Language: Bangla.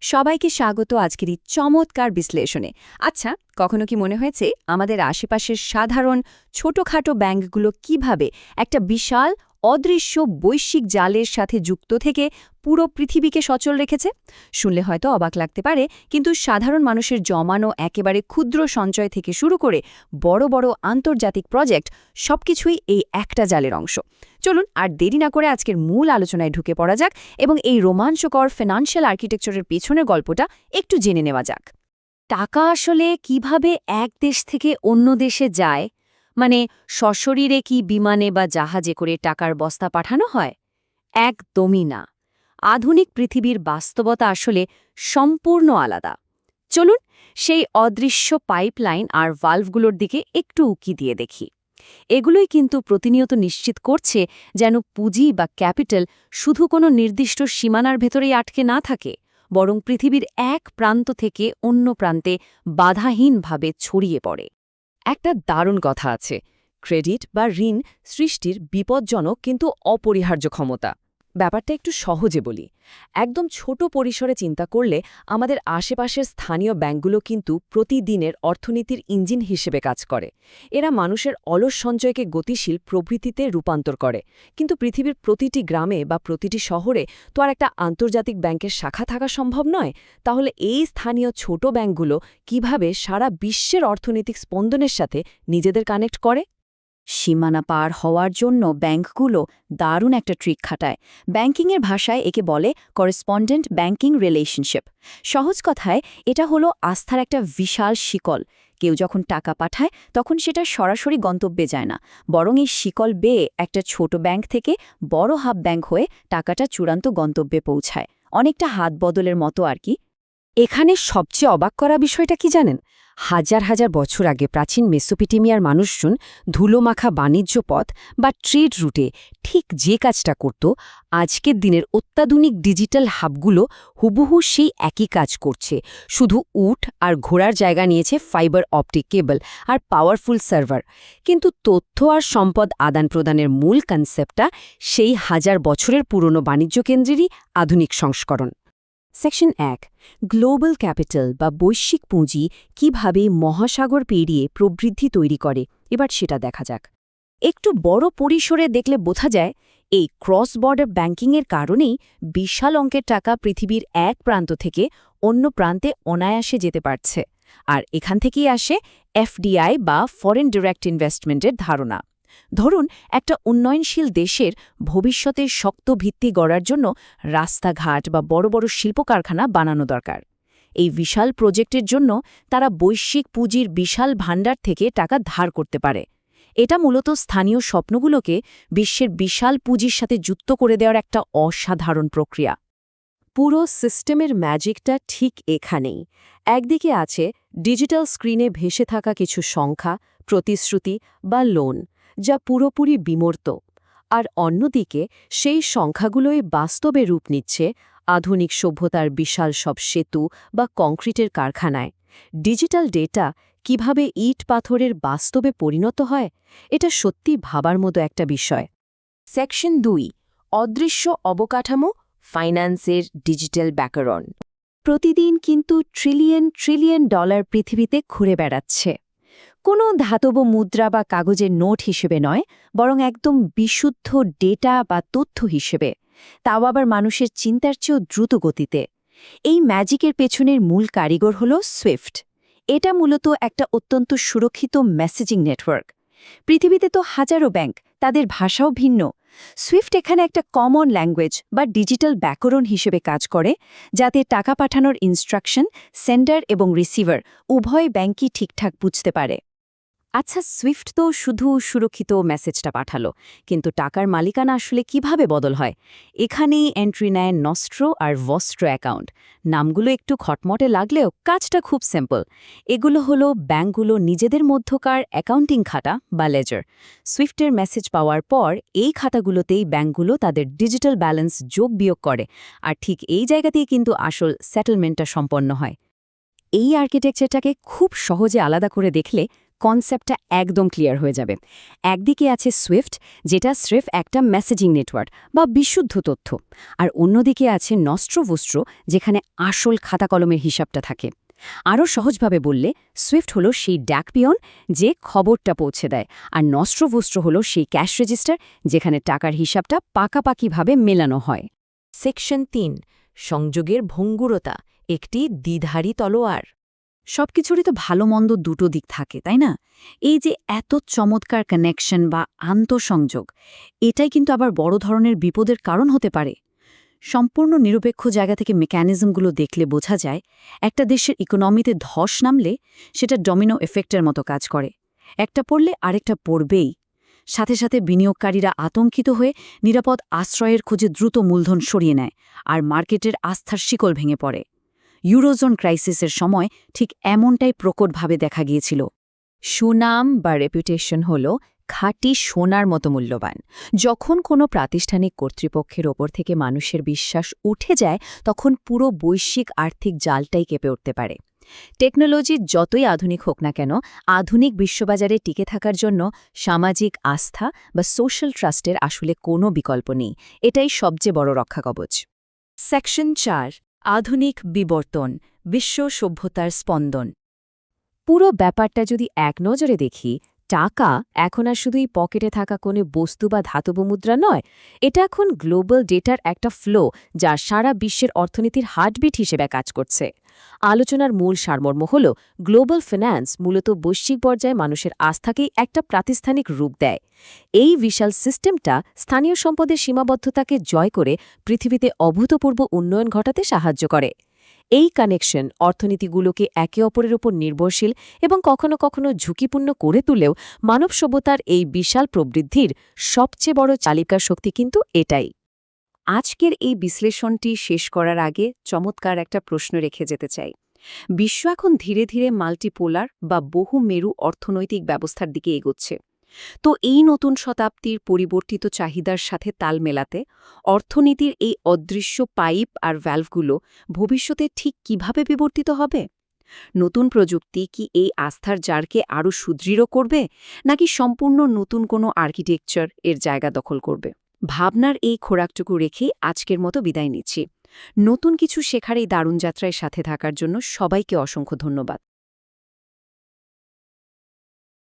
সবাইকে স্বাগত আজকের এই চমৎকার বিশ্লেষণে। আচ্ছা, কখনো কি মনে হয়েছে আমাদের আশেপাশের সাধারণ ছোটখাটো ব্যাংকগুলো কিভাবে একটা বিশাল অদৃশ্য বৈশ্বিক জালের সাথে যুক্ত থেকে পুরো পৃথিবীকে সচল রেখেছে? শুনলে হয়তো অবাক লাগতে পারে, কিন্তু সাধারণ মানুষের জমানো একেবারে ক্ষুদ্র সঞ্চয় থেকে শুরু করে বড় বড় আন্তর্জাতিক প্রজেক্ট সবকিছুই এই একটা জালের অংশ। চলুন আর দেরি না করে আজকের মূল আলোচনায় ঢুকে পড়া যাক এবং এই রোমাঞ্চকর ফিনান্সিয়াল আর্কিটেকচারের পেছনের গল্পটা একটু জেনে নেওয়া যাক। টাকা আসলে কিভাবে এক দেশ থেকে অন্য দেশে যায়? মানে সশরীরে কি বিমানে বা জাহাজে করে টাকার বস্তা পাঠানো হয়? একদমই না। আধুনিক পৃথিবীর বাস্তবতা আসলে সম্পূর্ণ আলাদা। চলুন সেই অদৃশ্য পাইপলাইন আর ভালভগুলোর দিকে একটু উকি দিয়ে দেখি। এগুলোই কিন্তু প্রতিনিয়ত নিশ্চিত করছে যেন পুঁজি বা ক্যাপিটাল শুধু কোনো নির্দিষ্ট সীমানার ভেতরেই আটকে না থাকে, বরং পৃথিবীর এক প্রান্ত থেকে অন্য প্রান্তে বাধাহীনভাবে ছড়িয়ে পড়ে। একটা দারুণ কথা আছে, ক্রেডিট বা ঋণ সৃষ্টির বিপজ্জনক কিন্তু অপরিহার্য ক্ষমতা। ব্যাপারটা একটু সহজে বলি। একদম ছোট পরিসরে চিন্তা করলে আমাদের আশেপাশের স্থানীয় ব্যাংকগুলো কিন্তু প্রতিদিনের অর্থনীতির ইঞ্জিন হিসেবে কাজ করে। এরা মানুষের অলস সঞ্চয়কে গতিশীল প্রবৃত্তিতে রূপান্তর করে। কিন্তু পৃথিবীর প্রতিটি গ্রামে বা প্রতিটি শহরে তো আর একটা আন্তর্জাতিক ব্যাংকের শাখা থাকা সম্ভব নয়। তাহলে এই স্থানীয় ছোট ব্যাংকগুলো কিভাবে সারা বিশ্বের অর্থনৈতিক স্পন্দনের সাথে নিজেদের কানেক্ট করে? সীমানা পার হওয়ার জন্য ব্যাংকগুলো দারুণ একটা ট্রিক খাটায়। ব্যাংকিংয়ের ভাষায় একে বলে করেসপন্ডেন্ট ব্যাংকিং রিলেশনশিপ। সহজ কথায় এটা হলো আস্থার একটা বিশাল শিকল। কেউ যখন টাকা পাঠায় তখন সেটা সরাসরি গন্তব্যে যায় না, বরং এই শিকল বেয়ে একটা ছোট ব্যাংক থেকে বড় হাব ব্যাংক হয়ে টাকাটা চূড়ান্ত গন্তব্যে পৌঁছায়। অনেকটা হাত বদলের মতো আর কি। এখানে সবচেয়ে অবাক করা বিষয়টা কি জানেন? হাজার হাজার বছর আগে প্রাচীন মেসোপটেমিয়ার মানুষজন ধুলোমাখা বাণিজ্য পথ বা ট্রেড রুটে ঠিক যে কাজটা করত, আজকের দিনের অত্যাধুনিক ডিজিটাল হাবগুলো হুবহু সেই একই কাজ করছে। শুধু উট আর ঘোড়ার জায়গা নিয়েছে ফাইবার অপটিক কেবল আর পাওয়ারফুল সার্ভার। কিন্তু তথ্য আর সম্পদ আদান প্রদানের মূল কনসেপ্টটা সেই হাজার বছরের পুরনো বাণিজ্য কেন্দ্রেরই আধুনিক সংস্করণ। সেকশন ১, গ্লোবাল ক্যাপিটাল বা বৈশ্বিক পুঁজি কিভাবে মহাসাগর পেরিয়ে প্রবৃদ্ধি তৈরি করে, এবার সেটা দেখা যাক। একটু বড় পরিসরে দেখলে বোঝা যায় এই ক্রস বর্ডার ব্যাংকিংয়ের কারণেই বিশাল অঙ্কের টাকা পৃথিবীর এক প্রান্ত থেকে অন্য প্রান্তে অনায়াসে যেতে পারছে। আর এখান থেকেই আসে এফডিআই বা ফরেন ডিরেক্ট ইনভেস্টমেন্টের ধারণা। ধরুন, একটা উন্নয়নশীল দেশের ভবিষ্যতের শক্ত ভিত্তি গড়ার জন্য রাস্তাঘাট বা বড় বড় শিল্প কারখানা বানানো দরকার। এই বিশাল প্রজেক্টের জন্য তারা বৈশ্বিক পুঁজির বিশাল ভাণ্ডার থেকে টাকা ধার করতে পারে। এটা মূলত স্থানীয় স্বপ্নগুলোকে বিশ্বের বিশাল পুঁজির সাথে যুক্ত করে দেওয়ার একটা অসাধারণ প্রক্রিয়া। পুরো সিস্টেমের ম্যাজিকটা ঠিক এখানেই। একদিকে আছে ডিজিটাল স্ক্রিনে ভেসে থাকা কিছু সংখ্যা, প্রতিশ্রুতি বা লোন, যা পুরোপুরি বিমূর্ত। আর অন্যদিকে সেই সংখ্যাগুলোই বাস্তবে রূপ নিচ্ছে আধুনিক সভ্যতার বিশাল সব সেতু বা কংক্রিটের কারখানায়। ডিজিটাল ডেটা কিভাবে ইট পাথরের বাস্তবে পরিণত হয়, এটা সত্যি ভাবার মতো একটা বিষয়। সেকশন ২, অদৃশ্য অবকাঠামো, ফাইন্যান্সের ডিজিটাল ব্যাকরণ। প্রতিদিন কিন্তু ট্রিলিয়ন ট্রিলিয়ন ডলার পৃথিবীতে ঘুরে বেড়াচ্ছে। কোনো ধাতব মুদ্রা বা কাগজের নোট হিসেবে নয়, বরং একদম বিশুদ্ধ ডেটা বা তথ্য হিসেবে, তাও আবার মানুষের চিন্তার চেয়েও দ্রুত গতিতে। এই ম্যাজিকের পেছনের মূল কারিগর হল সুইফট। এটা মূলত একটা অত্যন্ত সুরক্ষিত মেসেজিং নেটওয়ার্ক। পৃথিবীতে তো হাজারো ব্যাংক, তাদের ভাষাও ভিন্ন। সুইফট এখানে একটা কমন ল্যাঙ্গুয়েজ বা ডিজিটাল ব্যাকরণ হিসেবে কাজ করে, যাতে টাকা পাঠানোর ইনস্ট্রাকশন সেন্ডার এবং রিসিভার উভয় ব্যাংকই ঠিকঠাক বুঝতে পারে। আচ্ছা, সুইফট তো শুধু সুরক্ষিত মেসেজটা পাঠালো, কিন্তু টাকার মালিকানা আসলে কিভাবে বদল হয়? এখানেই এন্ট্রি নেয় নস্ট্রো আর ভস্ট্রো অ্যাকাউন্ট। নামগুলো একটু খটমটে লাগলেও কাজটা খুব সিম্পল। এগুলো হলো ব্যাংকগুলো নিজেদের মধ্যকার অ্যাকাউন্টিং খাতা বা লেজার। সুইফটের মেসেজ পাওয়ার পর এই খাতাগুলোতেই ব্যাংকগুলো তাদের ডিজিটাল ব্যালেন্স যোগ বিয়োগ করে, আর ঠিক এই জায়গাতেই কিন্তু আসল সেটেলমেন্টটা সম্পন্ন হয়। এই আর্কিটেকচারটাকে খুব সহজে আলাদা করে দেখলে কনসেপ্টটা একদম ক্লিয়ার হয়ে যাবে। একদিকে আছে সুইফট, যেটা স্রেফ একটা মেসেজিং নেটওয়ার্ক বা বিশুদ্ধ তথ্য, আর অন্যদিকে আছে নস্ট্রোভোস্ট্রো, যেখানে আসল খাতা কলমের হিসাবটা থাকে। আরও সহজভাবে বললে সুইফট হলো সেই ডাকপিয়ন যে খবরটা পৌঁছে দেয়, আর নস্ট্রোভোস্ট্রো হলো সেই ক্যাশ রেজিস্টার যেখানে টাকার হিসাবটা পাকাপাকিভাবে মেলানো হয়। সেকশন ৩ সংযোগের ভঙ্গুরতা, একটি দ্বিধারী তলোয়ার। সবকিছুরই তো ভালো মন্দ দুটো দিক থাকে, তাই না? এই যে এত চমৎকার কানেকশন বা আন্তঃসংযোগ, এটাই কিন্তু আবার বড় ধরনের বিপদের কারণ হতে পারে। সম্পূর্ণ নিরপেক্ষ জায়গা থেকে মেকানিজমগুলো দেখলে বোঝা যায় একটা দেশের ইকোনমিতে ধস নামলে সেটা ডমিনো এফেক্টের মতো কাজ করে। একটা পড়লে আরেকটা পড়বেই। সাথে সাথে বিনিয়োগকারীরা আতঙ্কিত হয়ে নিরাপদ আশ্রয়ের খোঁজে দ্রুত মূলধন সরিয়ে নেয়, আর মার্কেটের আস্থার শিকল ভেঙে পড়ে। ইউরোজোন ক্রাইসিসের সময় ঠিক এমনটাই প্রকটভাবে দেখা গিয়েছিল। সুনাম বা রেপুটেশন হল খাঁটি সোনার মতো মূল্যবান। যখন কোনো প্রাতিষ্ঠানিক কর্তৃপক্ষের ওপর থেকে মানুষের বিশ্বাস উঠে যায়, তখন পুরো বৈশ্বিক আর্থিক জালটাই কেঁপে উঠতে পারে। টেকনোলজি যতই আধুনিক হোক না কেন, আধুনিক বিশ্ববাজারে টিকে থাকার জন্য সামাজিক আস্থা বা সোশ্যাল ট্রাস্টের আসলে কোনো বিকল্প নেই। এটাই সবচেয়ে বড় রক্ষাকবচ। সেকশন ৪ আধুনিক বিবর্তন, বিশ্ব সভ্যতার স্পন্দন। পুরো ব্যাপারটা যদি এক নজরে দেখি, টাকা এখন আর শুধুই পকেটে থাকা কোনো বস্তু বা ধাতব মুদ্রা নয়, এটা এখন গ্লোবাল ডেটার একটা ফ্লো, যা সারা বিশ্বের অর্থনীতির হার্টবিট হিসেবে কাজ করছে। আলোচনার মূল সারমর্ম হল গ্লোবাল ফিন্যান্স মূলত বৈশ্বিক পর্যায়ে মানুষের আস্থাকেই একটা প্রাতিষ্ঠানিক রূপ দেয়। এই বিশাল সিস্টেমটা স্থানীয় সম্পদের সীমাবদ্ধতাকে জয় করে পৃথিবীতে অভূতপূর্ব উন্নয়ন ঘটাতে সাহায্য করে। এই কানেকশন অর্থনীতিগুলোকে একে অপরের উপর নির্ভরশীল এবং কখনো কখনো ঝুঁকিপূর্ণ করে তুলেও মানব সভ্যতার এই বিশাল প্রবৃদ্ধির সবচেয়ে বড় চালিকা শক্তি কিন্তু এটাই। আজকের এই বিশ্লেষণটি শেষ করার আগে চমৎকার একটা প্রশ্ন রেখে যেতে চাই। বিশ্ব এখন ধীরে ধীরে মাল্টিপোলার বা বহু মেরু অর্থনৈতিক ব্যবস্থার দিকে এগোচ্ছে। তো এই নতুন শতাব্দীর পরিবর্তিত চাহিদার সাথে তাল মেলাতে অর্থনীতির এই অদৃশ্য পাইপ আর ভ্যালভগুলো ভবিষ্যতে ঠিক কিভাবে বিবর্তিত হবে? নতুন প্রযুক্তি কি এই আস্থার জারকে আরও সুদৃঢ় করবে, নাকি সম্পূর্ণ নতুন কোনো আর্কিটেকচার এর জায়গা দখল করবে? ভাবনার এই খোরাকটুকু রেখেই আজকের মতো বিদায় নিচ্ছি। নতুন কিছু শেখার এই দারুণ যাত্রায় সাথে থাকার জন্য সবাইকে অসংখ্য ধন্যবাদ।